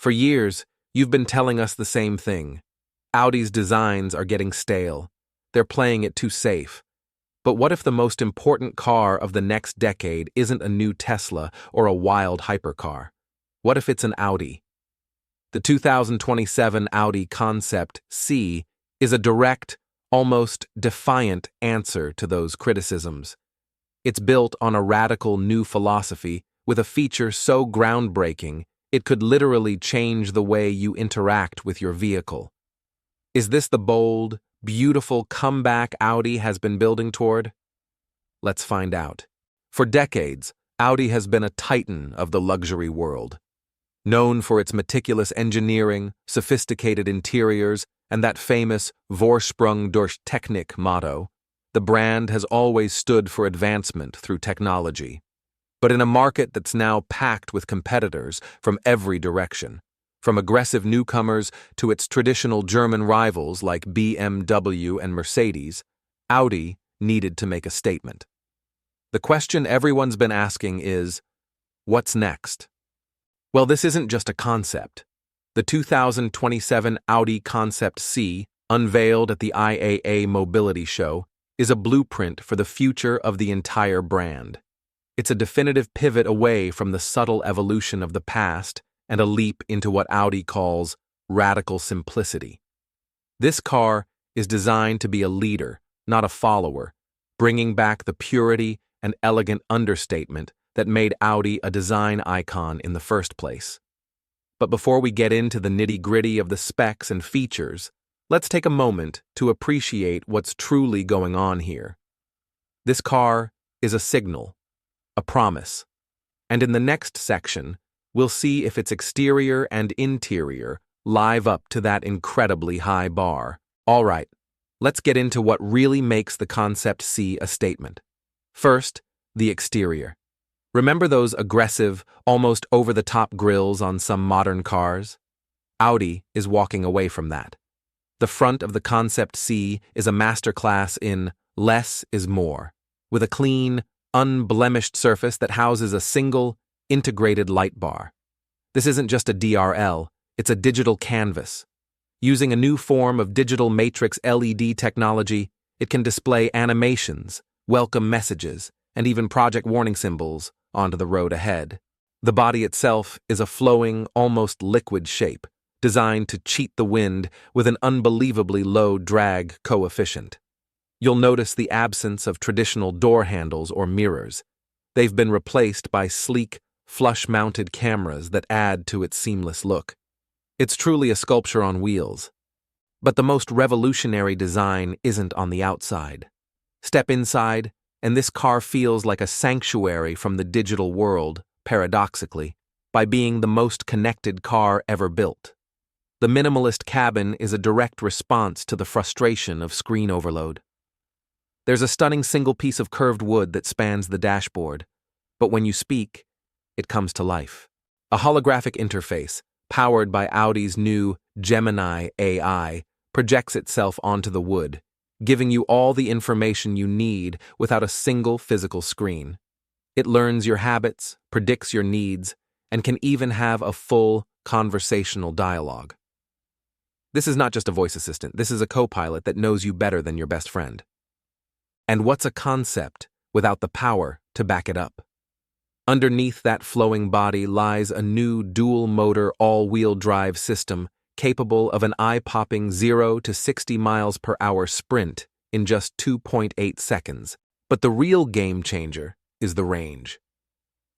For years, you've been telling us the same thing. Audi's designs are getting stale. They're playing it too safe. But what if the most important car of the next decade isn't a new Tesla or a wild hypercar? What if it's an Audi? The 2027 Audi Concept C is a direct, almost defiant answer to those criticisms. It's built on a radical new philosophy with a feature so groundbreaking it could literally change the way you interact with your vehicle. Is this the bold, beautiful comeback Audi has been building toward? Let's find out. For decades, Audi has been a titan of the luxury world. Known for its meticulous engineering, sophisticated interiors, and that famous Vorsprung durch Technik motto, the brand has always stood for advancement through technology. But in a market that's now packed with competitors from every direction, from aggressive newcomers to its traditional German rivals like BMW and Mercedes, Audi needed to make a statement. The question everyone's been asking is, what's next? Well, this isn't just a concept. The 2027 Audi Concept C, unveiled at the IAA Mobility Show, is a blueprint for the future of the entire brand. It's a definitive pivot away from the subtle evolution of the past and a leap into what Audi calls radical simplicity. This car is designed to be a leader, not a follower, bringing back the purity and elegant understatement that made Audi a design icon in the first place. But before we get into the nitty-gritty of the specs and features, let's take a moment to appreciate what's truly going on here. This car is a signal, a promise, and in the next section, we'll see if its exterior and interior live up to that incredibly high bar. All right, let's get into what really makes the Concept C a statement. First, the exterior. Remember those aggressive, almost over-the-top grills on some modern cars? Audi is walking away from that. The front of the Concept C is a masterclass in less is more, with a clean, unblemished surface that houses a single, integrated light bar. This isn't just a DRL, it's a digital canvas. Using a new form of digital matrix LED technology, it can display animations, welcome messages, and even project warning symbols onto the road ahead. The body itself is a flowing, almost liquid shape, designed to cheat the wind with an unbelievably low drag coefficient. You'll notice the absence of traditional door handles or mirrors. They've been replaced by sleek, flush-mounted cameras that add to its seamless look. It's truly a sculpture on wheels. But the most revolutionary design isn't on the outside. Step inside, and this car feels like a sanctuary from the digital world, paradoxically, by being the most connected car ever built. The minimalist cabin is a direct response to the frustration of screen overload. There's a stunning single piece of curved wood that spans the dashboard, but when you speak, it comes to life. A holographic interface, powered by Audi's new Gemini AI, projects itself onto the wood, giving you all the information you need without a single physical screen. It learns your habits, predicts your needs, and can even have a full conversational dialogue. This is not just a voice assistant, this is a co-pilot that knows you better than your best friend. And what's a concept without the power to back it up? Underneath that flowing body lies a new dual-motor all-wheel drive system capable of an eye-popping 0 to 60 miles per hour sprint in just 2.8 seconds. But the real game changer is the range.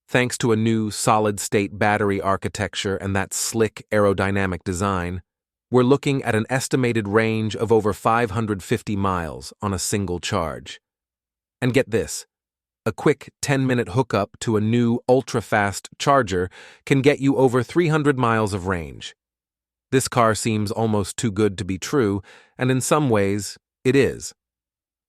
Thanks to a new solid-state battery architecture and that slick aerodynamic design, we're looking at an estimated range of over 550 miles on a single charge. And get this, a quick 10-minute hookup to a new ultra-fast charger can get you over 300 miles of range. This car seems almost too good to be true, and in some ways, it is.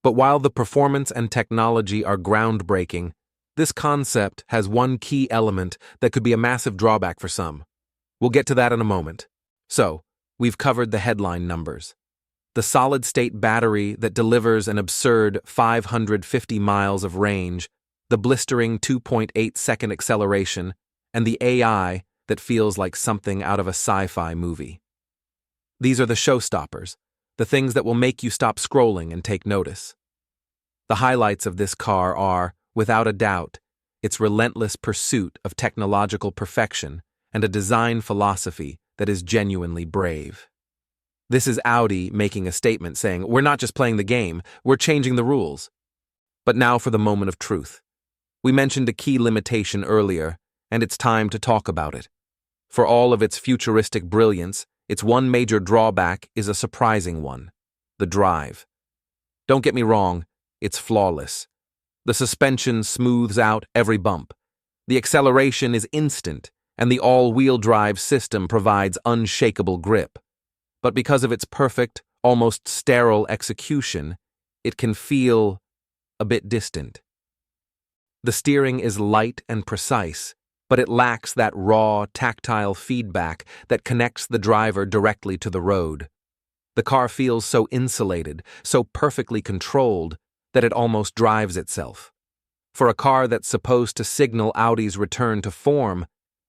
But while the performance and technology are groundbreaking, this concept has one key element that could be a massive drawback for some. We'll get to that in a moment. So, we've covered the headline numbers. The solid-state battery that delivers an absurd 550 miles of range, the blistering 2.8-second acceleration, and the AI that feels like something out of a sci-fi movie. These are the showstoppers, the things that will make you stop scrolling and take notice. The highlights of this car are, without a doubt, its relentless pursuit of technological perfection and a design philosophy that is genuinely brave. This is Audi making a statement saying, "We're not just playing the game, we're changing the rules." But now for the moment of truth. We mentioned a key limitation earlier, and it's time to talk about it. For all of its futuristic brilliance, its one major drawback is a surprising one: the drive. Don't get me wrong, it's flawless. The suspension smooths out every bump. The acceleration is instant, and the all-wheel drive system provides unshakable grip. But because of its perfect, almost sterile execution, it can feel a bit distant. The steering is light and precise, but it lacks that raw, tactile feedback that connects the driver directly to the road. The car feels so insulated, so perfectly controlled, that it almost drives itself. For a car that's supposed to signal Audi's return to form,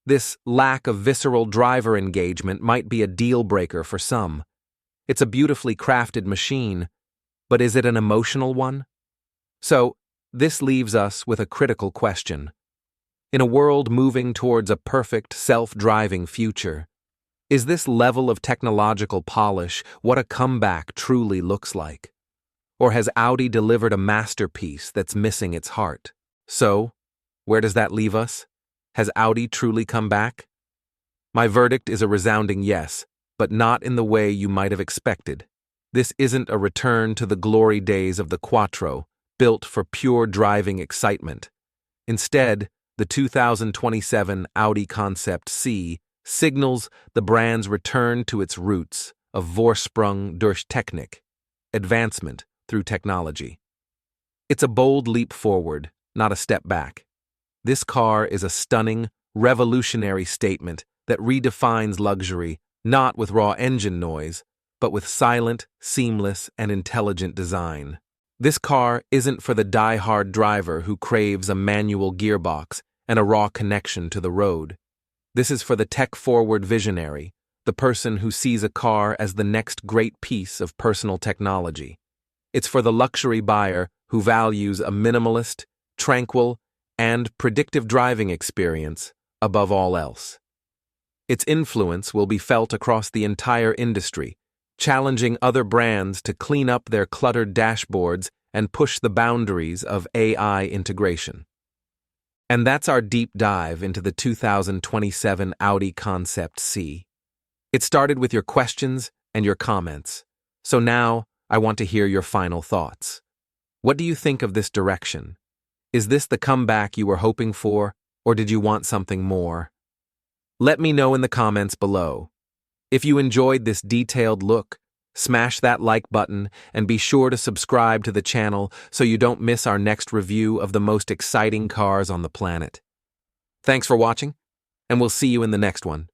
this lack of visceral driver engagement might be a deal-breaker for some. It's a beautifully crafted machine, but is it an emotional one? So, this leaves us with a critical question. In a world moving towards a perfect, self-driving future, is this level of technological polish what a comeback truly looks like? Or has Audi delivered a masterpiece that's missing its heart? So, where does that leave us? Has Audi truly come back? My verdict is a resounding yes, but not in the way you might have expected. This isn't a return to the glory days of the Quattro, built for pure driving excitement. Instead, the 2027 Audi Concept C signals the brand's return to its roots of Vorsprung durch Technik, advancement through technology. It's a bold leap forward, not a step back. This car is a stunning, revolutionary statement that redefines luxury, not with raw engine noise, but with silent, seamless, and intelligent design. This car isn't for the die-hard driver who craves a manual gearbox and a raw connection to the road. This is for the tech-forward visionary, the person who sees a car as the next great piece of personal technology. It's for the luxury buyer who values a minimalist, tranquil, and predictive driving experience above all else. Its influence will be felt across the entire industry, challenging other brands to clean up their cluttered dashboards and push the boundaries of AI integration. And that's our deep dive into the 2027 Audi Concept C. It started with your questions and your comments, so now I want to hear your final thoughts. What do you think of this direction? Is this the comeback you were hoping for, or did you want something more? Let me know in the comments below. If you enjoyed this detailed look, smash that like button and be sure to subscribe to the channel so you don't miss our next review of the most exciting cars on the planet. Thanks for watching, and we'll see you in the next one.